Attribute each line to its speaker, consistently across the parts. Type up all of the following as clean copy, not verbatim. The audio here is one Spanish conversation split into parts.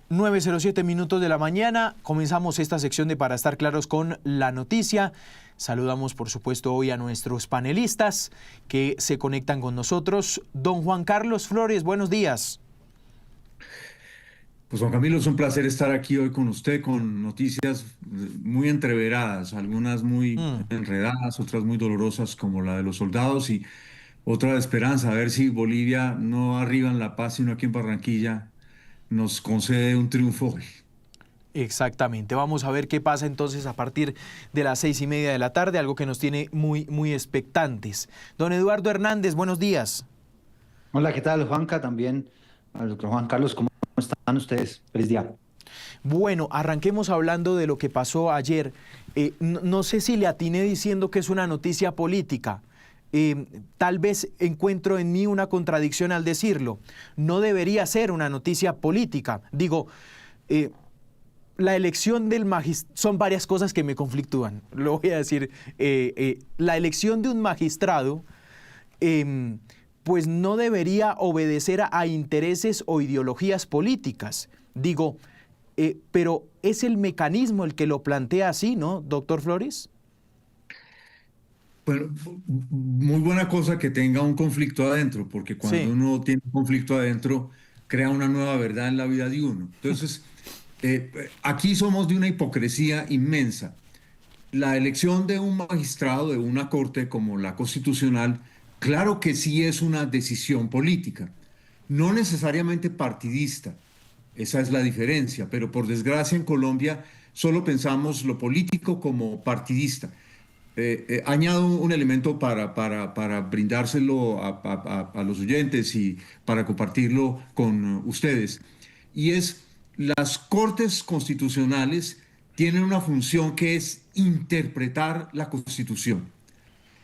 Speaker 1: 9:07 minutos de la mañana, comenzamos esta sección de Para Estar Claros con la Noticia. Saludamos, por supuesto, hoy a nuestros panelistas que se conectan con nosotros. Don Juan Carlos Flores, buenos días.
Speaker 2: Pues Juan Camilo, es un placer estar aquí hoy con usted con noticias muy entreveradas, algunas muy enredadas, otras muy dolorosas como la de los soldados y otra de esperanza, a ver si Bolivia no arriba en La Paz, sino aquí en Barranquilla nos concede un triunfo hoy.
Speaker 1: Exactamente, vamos a ver qué pasa entonces a partir de las 6:30 de la tarde, algo que nos tiene muy expectantes. Don Eduardo Hernández, buenos días.
Speaker 3: Hola, ¿qué tal, Juanca? También al doctor Juan Carlos, ¿cómo están ustedes? Feliz día.
Speaker 1: Bueno, arranquemos hablando de lo que pasó ayer. No sé si le atiné diciendo que es una noticia política. Tal vez encuentro en mí una contradicción al decirlo. No debería ser una noticia política. Digo, la elección del magistrado, son varias cosas que me conflictúan, lo voy a decir. La elección de un magistrado, pues no debería obedecer a intereses o ideologías políticas. Digo, pero es el mecanismo el que lo plantea así, ¿no, doctor Flores?
Speaker 2: Bueno, muy buena cosa que tenga un conflicto adentro, porque cuando
Speaker 1: Sí.
Speaker 2: uno tiene un conflicto adentro, crea una nueva verdad en la vida de uno. Entonces, aquí somos de una hipocresía inmensa. La elección de un magistrado de una corte como la constitucional, claro que sí es una decisión política, no necesariamente partidista. Esa es la diferencia, pero por desgracia en Colombia solo pensamos lo político como partidista. Añado un elemento para brindárselo a los oyentes y para compartirlo con ustedes. Y es, las Cortes Constitucionales tienen una función que es interpretar la Constitución.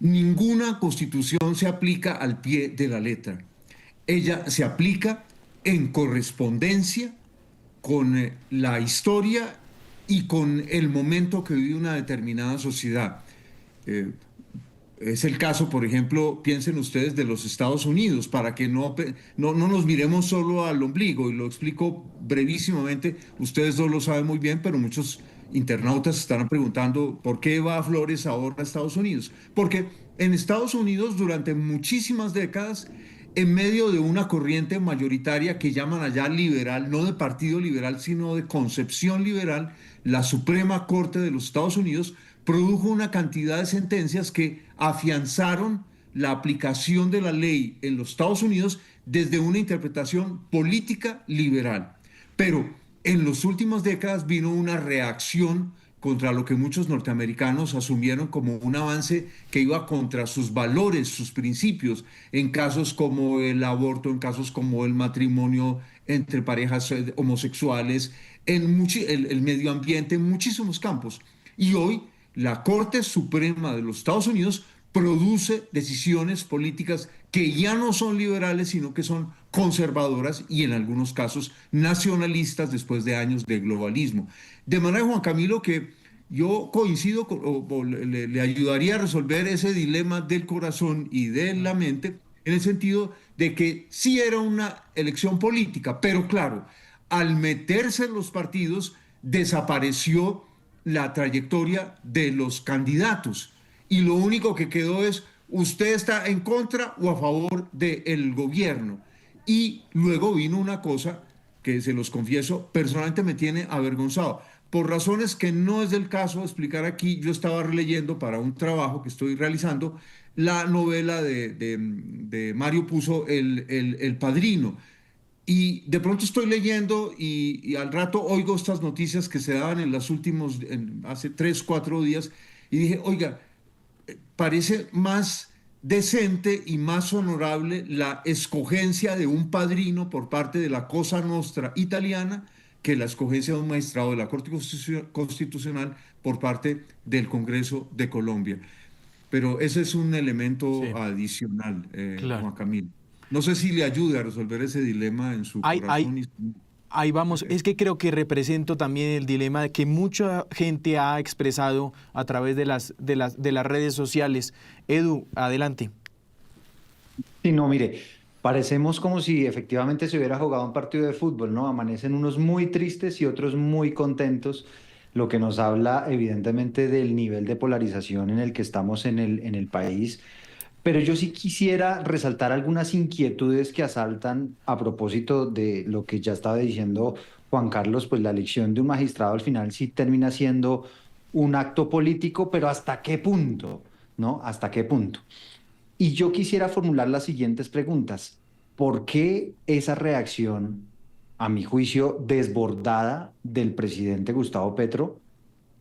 Speaker 2: Ninguna Constitución se aplica al pie de la letra. Ella se aplica en correspondencia con la historia y con el momento que vive una determinada sociedad. Eh, es el caso, por ejemplo, piensen ustedes de los Estados Unidos, para que no nos miremos solo al ombligo, y lo explico brevísimamente, ustedes dos lo saben muy bien, pero muchos internautas estarán preguntando por qué va Flores ahora a Estados Unidos. Porque en Estados Unidos durante muchísimas décadas, en medio de una corriente mayoritaria que llaman allá liberal, no de partido liberal, sino de concepción liberal, la Suprema Corte de los Estados Unidos produjo una cantidad de sentencias que afianzaron la aplicación de la ley en los Estados Unidos desde una interpretación política liberal. Pero en las últimas décadas vino una reacción contra lo que muchos norteamericanos asumieron como un avance que iba contra sus valores, sus principios, en casos como el aborto, en casos como el matrimonio entre parejas homosexuales, en el medio ambiente, en muchísimos campos. Y hoy la Corte Suprema de los Estados Unidos produce decisiones políticas que ya no son liberales, sino que son conservadoras y en algunos casos nacionalistas después de años de globalismo. De manera, Juan Camilo, que yo coincido o le ayudaría a resolver ese dilema del corazón y de la mente, en el sentido de que sí era una elección política, pero claro, al meterse en los partidos desapareció la trayectoria de los candidatos y lo único que quedó es usted está en contra o a favor del gobierno. Y luego vino una cosa que, se los confieso, personalmente me tiene avergonzado. Por razones que no es del caso explicar aquí, yo estaba releyendo para un trabajo que estoy realizando la novela de Mario Puzo, el Padrino. Y de pronto estoy leyendo y al rato oigo estas noticias que se daban en los últimos, hace 3, 4 días, y dije, oiga, parece más decente y más honorable la escogencia de un padrino por parte de la Cosa Nostra italiana que la escogencia de un magistrado de la Corte Constitucional por parte del Congreso de Colombia. Pero ese es un elemento
Speaker 1: Sí,
Speaker 2: adicional,
Speaker 1: claro.
Speaker 2: Juan Camilo. No sé si le ayuda a resolver ese dilema en su
Speaker 1: Hay, hay,
Speaker 2: corazón y
Speaker 1: Ahí vamos, es que creo que represento también el dilema de que mucha gente ha expresado a través de las redes sociales. Edu, adelante.
Speaker 3: Sí, no, mire, Parecemos como si efectivamente se hubiera jugado un partido de fútbol, ¿no? Amanecen unos muy tristes y otros muy contentos, lo que nos habla evidentemente del nivel de polarización en el que estamos en el país. Pero yo sí quisiera resaltar algunas inquietudes que asaltan a propósito de lo que ya estaba diciendo Juan Carlos, pues la elección de un magistrado al final sí termina siendo un acto político, pero ¿hasta qué punto? ¿No? ¿Hasta qué punto? Y yo quisiera formular las siguientes preguntas. ¿Por qué esa reacción, a mi juicio, desbordada del presidente Gustavo Petro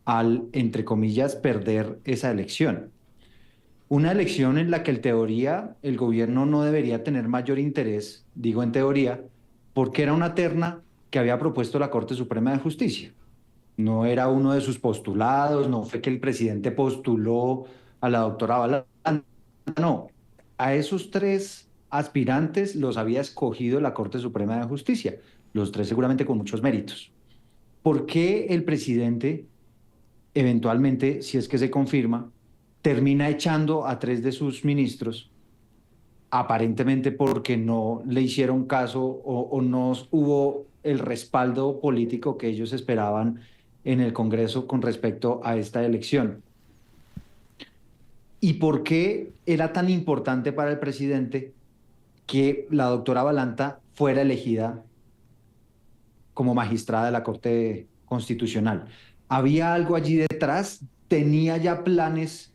Speaker 3: al, entre comillas, perder esa elección? Una elección en la que en teoría el gobierno no debería tener mayor interés, digo en teoría, porque era una terna que había propuesto la Corte Suprema de Justicia. No era uno de sus postulados, no fue que el presidente postuló a la doctora Balanta, no. A esos tres aspirantes los había escogido la Corte Suprema de Justicia, los tres seguramente con muchos méritos. ¿Por qué el presidente, eventualmente, si es que se confirma, termina echando a tres de sus ministros, aparentemente porque no le hicieron caso o no hubo el respaldo político que ellos esperaban en el Congreso con respecto a esta elección? ¿Y por qué era tan importante para el presidente que la doctora Balanta fuera elegida como magistrada de la Corte Constitucional? ¿Había algo allí detrás? ¿Tenía ya planes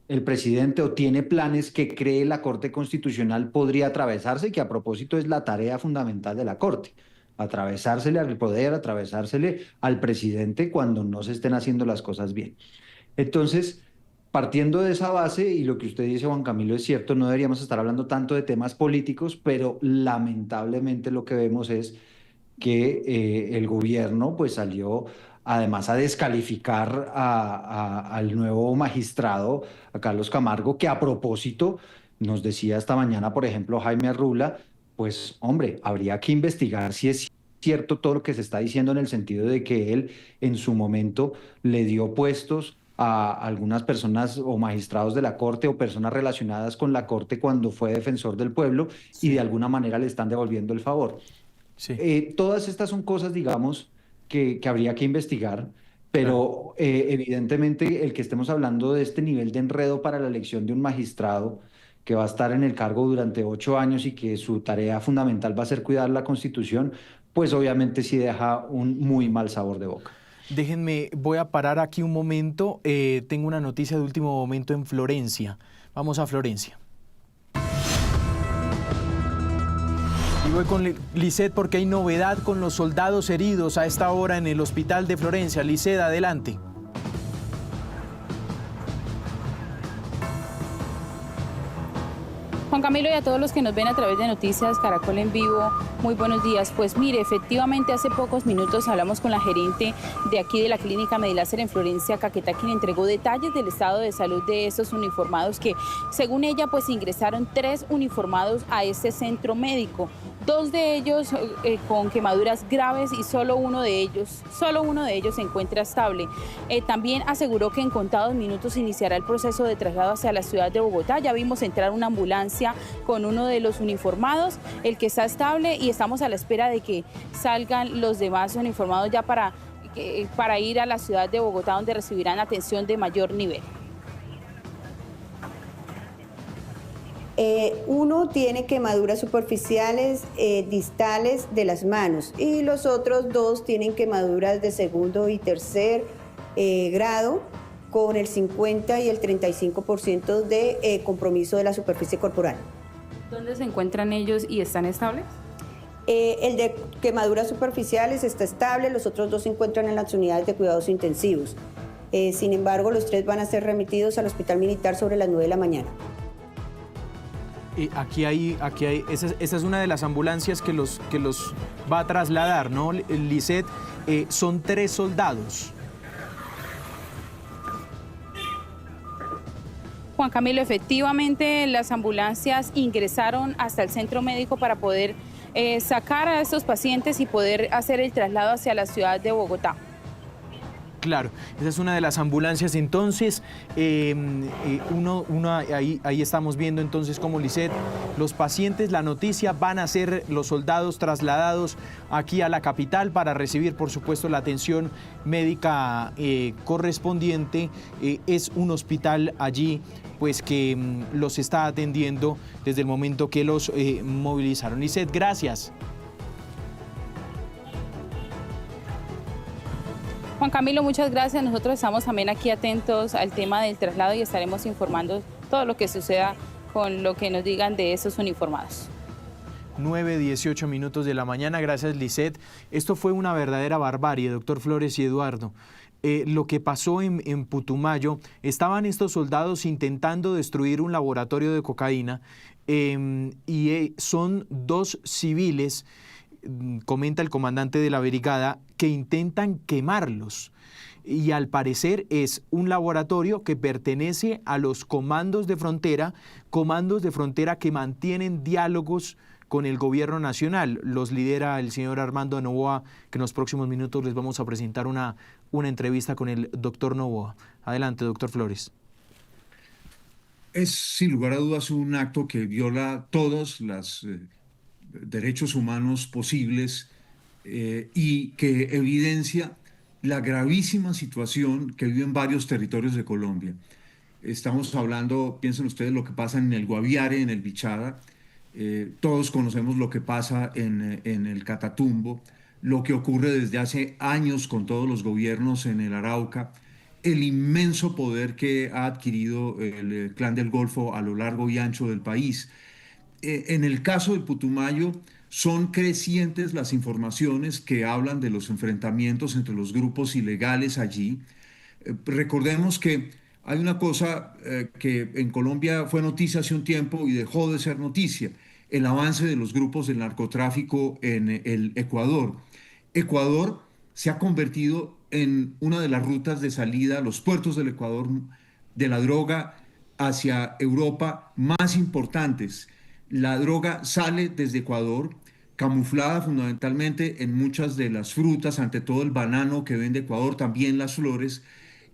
Speaker 3: el presidente o tiene planes que cree la Corte Constitucional podría atravesarse, que a propósito es la tarea fundamental de la Corte, atravesársele al poder, atravesársele al presidente cuando no se estén haciendo las cosas bien? Entonces, partiendo de esa base, y lo que usted dice, Juan Camilo, es cierto, no deberíamos estar hablando tanto de temas políticos, pero lamentablemente lo que vemos es que el gobierno pues salió además a descalificar al nuevo magistrado, a Carlos Camargo, que a propósito nos decía esta mañana, por ejemplo, Jaime Arrula, pues hombre, habría que investigar si es cierto todo lo que se está diciendo en el sentido de que él en su momento le dio puestos a algunas personas o magistrados de la Corte o personas relacionadas con la Corte cuando fue defensor del pueblo y de
Speaker 1: Sí,
Speaker 3: alguna manera le están devolviendo el favor.
Speaker 1: sí.
Speaker 3: Todas estas son cosas, digamos, que habría que investigar,
Speaker 1: Claro.
Speaker 3: pero evidentemente el que estemos hablando de este nivel de enredo para la elección de un magistrado que va a estar en el cargo durante 8 años y que su tarea fundamental va a ser cuidar la Constitución, pues obviamente sí deja un muy mal sabor de boca.
Speaker 1: Déjenme, voy a parar aquí un momento. Tengo una noticia de último momento en Florencia. Vamos a Florencia. Y voy con Lisset porque hay novedad con los soldados heridos a esta hora en el hospital de Florencia. Lisset, adelante.
Speaker 4: Juan Camilo, y a todos los que nos ven a través de Noticias Caracol en Vivo, muy buenos días. Pues mire, efectivamente hace pocos minutos hablamos con la gerente de aquí de la clínica Mediláser en Florencia, Caquetá, quien entregó detalles del estado de salud de estos uniformados que, según ella, pues ingresaron 3 uniformados a este centro médico. 2 de ellos con quemaduras graves y solo uno de ellos se encuentra estable. También aseguró que en contados minutos iniciará el proceso de traslado hacia la ciudad de Bogotá. Ya vimos entrar una ambulancia con uno de los uniformados, el que está estable, y estamos a la espera de que salgan los demás uniformados ya para ir a la ciudad de Bogotá, donde recibirán atención de mayor nivel.
Speaker 5: Uno tiene quemaduras superficiales distales de las manos y los otros 2 tienen quemaduras de segundo y tercer grado con el 50 y el 35% de compromiso de la superficie corporal.
Speaker 4: ¿Dónde se encuentran ellos y están estables?
Speaker 5: El de quemaduras superficiales está estable, los otros 2 se encuentran en las unidades de cuidados intensivos. Sin embargo, los 3 van a ser remitidos al Hospital Militar sobre las 9 de la mañana.
Speaker 1: Aquí hay, esa es una de las ambulancias que los va a trasladar, ¿no, Lisset? Son 3 soldados.
Speaker 4: Juan Camilo, efectivamente las ambulancias ingresaron hasta el centro médico para poder sacar a estos pacientes y poder hacer el traslado hacia la ciudad de Bogotá.
Speaker 1: Claro, esa es una de las ambulancias. Entonces, ahí estamos viendo entonces cómo, Lisset, los pacientes, la noticia, van a ser los soldados trasladados aquí a la capital para recibir, por supuesto, la atención médica correspondiente. Es un hospital allí pues que los está atendiendo desde el momento que los movilizaron. Lisset, gracias.
Speaker 4: Juan Camilo, muchas gracias. Nosotros estamos también aquí atentos al tema del traslado y estaremos informando todo lo que suceda con lo que nos digan de esos uniformados.
Speaker 1: 9:18 minutos de la mañana. Gracias, Lisset. Esto fue una verdadera barbarie, doctor Flores y Eduardo. Lo que pasó en Putumayo, estaban estos soldados intentando destruir un laboratorio de cocaína y son 2 civiles, comenta el comandante de la brigada, que intentan quemarlos. Y al parecer es un laboratorio que pertenece a los comandos de frontera que mantienen diálogos con el gobierno nacional. Los lidera el señor Armando Novoa, que en los próximos minutos les vamos a presentar una entrevista con el doctor Novoa. Adelante, doctor Flores.
Speaker 2: Es, sin lugar a dudas, un acto que viola todos los derechos humanos posibles y que evidencia la gravísima situación que viven varios territorios de Colombia. Estamos hablando, piensen ustedes, lo que pasa en el Guaviare, en el Bichada. Todos conocemos lo que pasa en el Catatumbo, lo que ocurre desde hace años con todos los gobiernos en el Arauca, el inmenso poder que ha adquirido el Clan del Golfo a lo largo y ancho del país. En el caso del Putumayo, son crecientes las informaciones que hablan de los enfrentamientos entre los grupos ilegales allí. Recordemos que hay una cosa que en Colombia fue noticia hace un tiempo y dejó de ser noticia: el avance de los grupos del narcotráfico en el Ecuador. Ecuador se ha convertido en una de las rutas de salida, los puertos del Ecuador, de la droga hacia Europa más importantes. La droga sale desde Ecuador, camuflada fundamentalmente en muchas de las frutas, ante todo el banano que vende Ecuador, también las flores.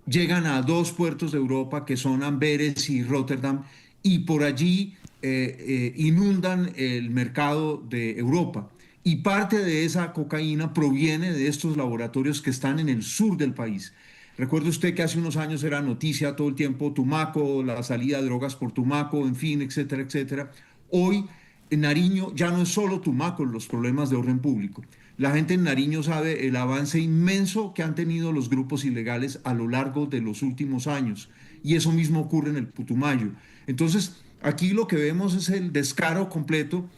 Speaker 2: Llegan a 2 puertos de Europa, que son Amberes y Rotterdam, y por allí inundan el mercado de Europa. Y parte de esa cocaína proviene de estos laboratorios que están en el sur del país. Recuerde usted que hace unos años era noticia todo el tiempo Tumaco, la salida de drogas por Tumaco, en fin, etcétera, etcétera. Hoy en Nariño ya no es solo Tumaco los problemas de orden público. La gente en Nariño sabe el avance inmenso que han tenido los grupos ilegales a lo largo de los últimos años, y eso mismo ocurre en el Putumayo. Entonces, aquí lo que vemos es el descaro completo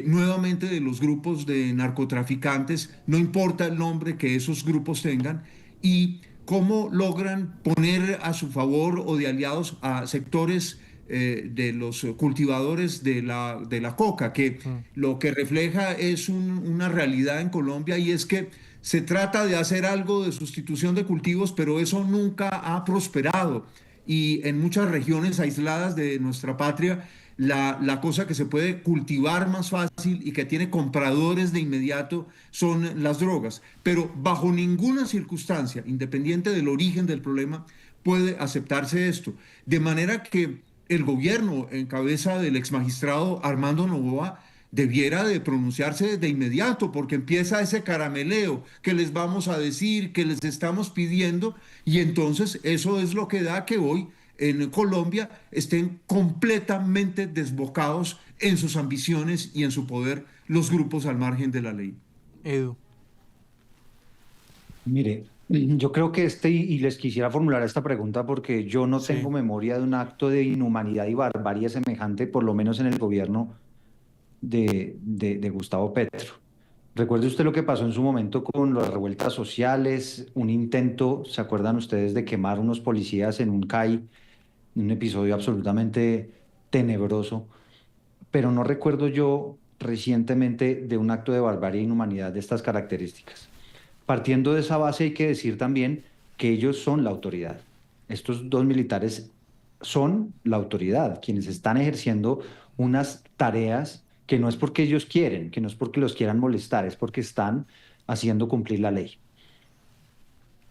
Speaker 2: nuevamente de los grupos de narcotraficantes, no importa el nombre que esos grupos tengan, y cómo logran poner a su favor o de aliados a sectores de los cultivadores de la coca, que lo que refleja es una realidad en Colombia, y es que se trata de hacer algo de sustitución de cultivos, pero eso nunca ha prosperado. Y en muchas regiones aisladas de nuestra patria, la cosa que se puede cultivar más fácil y que tiene compradores de inmediato son las drogas. Pero bajo ninguna circunstancia, independiente del origen del problema, puede aceptarse esto. De manera que el gobierno, en cabeza del exmagistrado Armando Novoa, debiera de pronunciarse de inmediato, porque empieza ese carameleo que les vamos a decir, que les estamos pidiendo, y entonces eso es lo que da que hoy en Colombia estén completamente desbocados en sus ambiciones y en su poder los grupos al margen de la ley.
Speaker 1: Edu.
Speaker 3: Mire, yo creo que y les quisiera formular esta pregunta porque yo no tengo memoria de un acto de inhumanidad y barbarie semejante, por lo menos en el gobierno de Gustavo Petro. Recuerde usted lo que pasó en su momento con las revueltas sociales, un intento, ¿se acuerdan ustedes de quemar unos policías en un CAI? Un episodio absolutamente tenebroso, pero no recuerdo yo recientemente de un acto de barbarie e inhumanidad de estas características. Partiendo de esa base, hay que decir también que ellos son la autoridad. Estos 2 militares son la autoridad, quienes están ejerciendo unas tareas que no es porque ellos quieren, que no es porque los quieran molestar, es porque están haciendo cumplir la ley.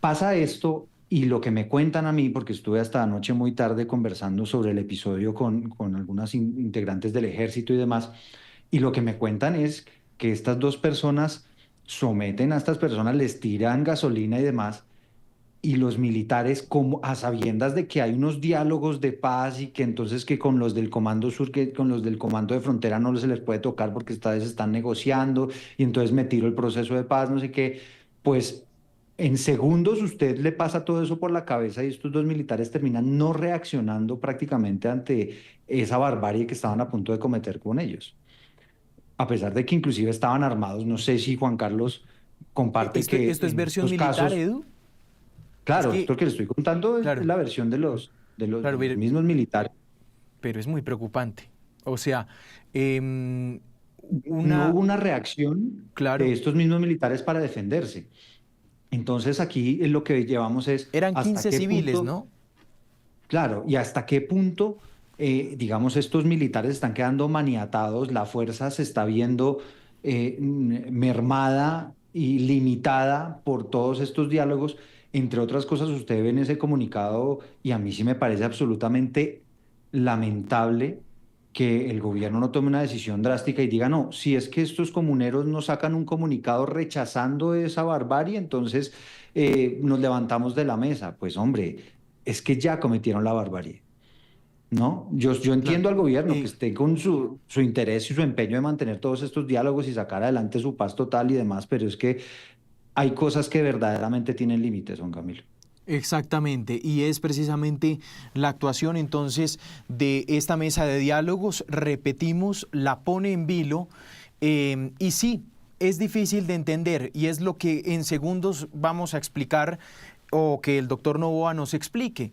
Speaker 3: Pasa esto y lo que me cuentan a mí, porque estuve hasta anoche muy tarde conversando sobre el episodio con algunas integrantes del ejército y demás, y lo que me cuentan es que estas dos personas someten a estas personas, les tiran gasolina y demás, y los militares, como a sabiendas de que hay unos diálogos de paz y que entonces que con los del Comando Sur, que con los del Comando de Frontera no se les puede tocar porque esta vez están negociando y entonces me tiro el proceso de paz, no sé qué, pues en segundos usted le pasa todo eso por la cabeza y estos dos militares terminan no reaccionando prácticamente ante esa barbarie que estaban a punto de cometer con ellos. A pesar de que inclusive estaban armados, no sé si Juan Carlos comparte que
Speaker 1: Esto es
Speaker 3: en
Speaker 1: versión
Speaker 3: estos
Speaker 1: militar,
Speaker 3: casos.
Speaker 1: Edu. Es
Speaker 3: Claro,
Speaker 1: que,
Speaker 3: esto que le estoy contando es
Speaker 1: claro,
Speaker 3: la versión de
Speaker 1: claro,
Speaker 3: los
Speaker 1: mire,
Speaker 3: mismos militares.
Speaker 1: pero es muy preocupante. O sea,
Speaker 3: No
Speaker 1: una,
Speaker 3: hubo una reacción de
Speaker 1: claro,
Speaker 3: estos mismos militares para defenderse. Entonces aquí lo que llevamos es
Speaker 1: eran
Speaker 3: hasta
Speaker 1: 15
Speaker 3: qué
Speaker 1: civiles,
Speaker 3: punto,
Speaker 1: ¿no?
Speaker 3: claro, y hasta qué punto, digamos, estos militares están quedando maniatados, la fuerza se está viendo mermada y limitada por todos estos diálogos. Entre otras cosas, usted ve en ese comunicado, y a mí sí me parece absolutamente lamentable que el gobierno no tome una decisión drástica y diga, no, si es que estos comuneros no sacan un comunicado rechazando esa barbarie, entonces nos levantamos de la mesa. Pues hombre, es que ya cometieron la barbarie, ¿no? Yo
Speaker 1: Claro.
Speaker 3: entiendo al gobierno que
Speaker 1: Eh,
Speaker 3: esté con su interés y su empeño de mantener todos estos diálogos y sacar adelante su paz total y demás, pero es que hay cosas que verdaderamente tienen límites, don Camilo.
Speaker 1: Exactamente, y es precisamente la actuación entonces de esta mesa de diálogos, repetimos, la pone en vilo, y sí, es difícil de entender y es lo que en segundos vamos a explicar o que el doctor Novoa nos explique.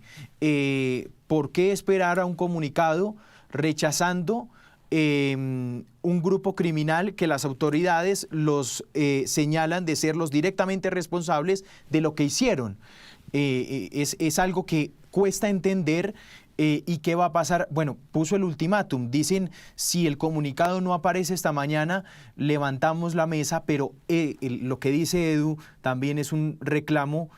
Speaker 1: ¿Por qué esperar a un comunicado rechazando un grupo criminal que las autoridades los señalan de ser los directamente responsables de lo que hicieron? Es algo que cuesta entender. ¿Y qué va a pasar? Bueno, puso el ultimátum. Dicen, si el comunicado no aparece esta mañana, levantamos la mesa, pero lo que dice Edu también es un reclamo,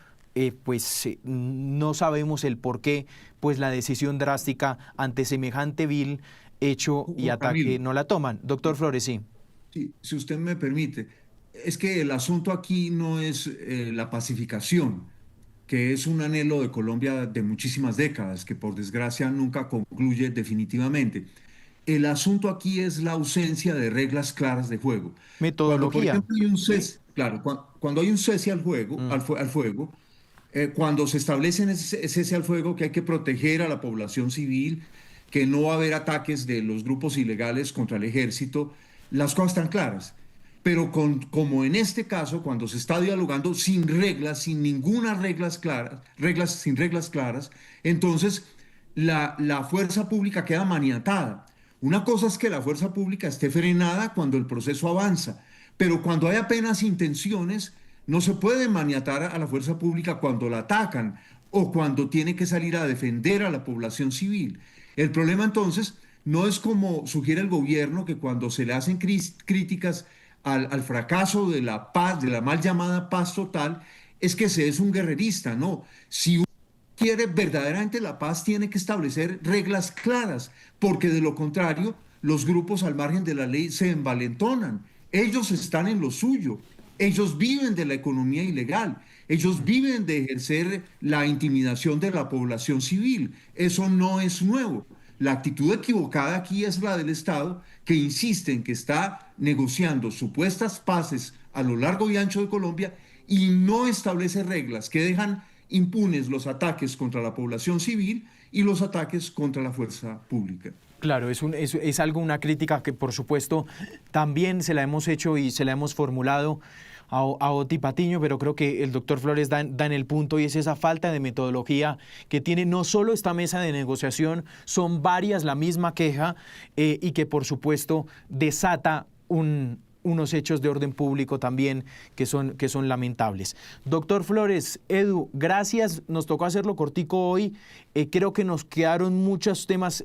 Speaker 1: no sabemos el por qué, pues la decisión drástica ante semejante vil hecho y
Speaker 2: Juan Camilo,
Speaker 1: ataque no la toman. Doctor Flores, sí.
Speaker 2: sí, si usted me permite, es que el asunto aquí no es la pacificación, que es un anhelo de Colombia de muchísimas décadas, que por desgracia nunca concluye definitivamente. El asunto aquí es la ausencia de reglas claras de juego. Cuando, por
Speaker 1: Metodología.
Speaker 2: ejemplo, hay un cese, claro, cuando hay un cese al juego,
Speaker 1: Mm.
Speaker 2: al fuego, cuando se establece ese cese al fuego que hay que proteger a la población civil, que no va a haber ataques de los grupos ilegales contra el ejército, las cosas están claras. Pero como en este caso, cuando se está dialogando sin reglas, sin ninguna sin reglas claras, entonces la fuerza pública queda maniatada. Una cosa es que la fuerza pública esté frenada cuando el proceso avanza, pero cuando hay apenas intenciones, no se puede maniatar a la fuerza pública cuando la atacan o cuando tiene que salir a defender a la población civil. El problema entonces no es como sugiere el gobierno, que cuando se le hacen críticas al fracaso de la paz, de la mal llamada paz total, es que se es un guerrerista, no. Si uno quiere verdaderamente la paz, tiene que establecer reglas claras, porque de lo contrario, los grupos al margen de la ley se envalentonan. Ellos están en lo suyo. Ellos viven de la economía ilegal. Ellos viven de ejercer la intimidación de la población civil. Eso no es nuevo. La actitud equivocada aquí es la del Estado, que insiste en que está negociando supuestas paces a lo largo y ancho de Colombia y no establece reglas que dejan impunes los ataques contra la población civil y los ataques contra la fuerza pública.
Speaker 1: Claro, es algo, una crítica que por supuesto también se la hemos hecho y se la hemos formulado a Oti Patiño, pero creo que el doctor Flores da en el punto, y es esa falta de metodología que tiene no solo esta mesa de negociación, son varias la misma queja, y que por supuesto desata unos hechos de orden público también que son lamentables. Doctor Flores, Edu, gracias, nos tocó hacerlo cortico hoy, creo que nos quedaron muchos temas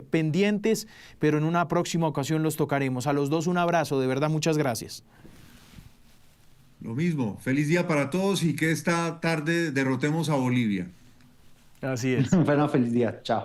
Speaker 1: pendientes, pero en una próxima ocasión los tocaremos. A los dos un abrazo, de verdad muchas gracias.
Speaker 2: Lo mismo, feliz día para todos y que esta tarde derrotemos a Bolivia.
Speaker 1: Así es.
Speaker 3: Bueno, feliz día. Chao.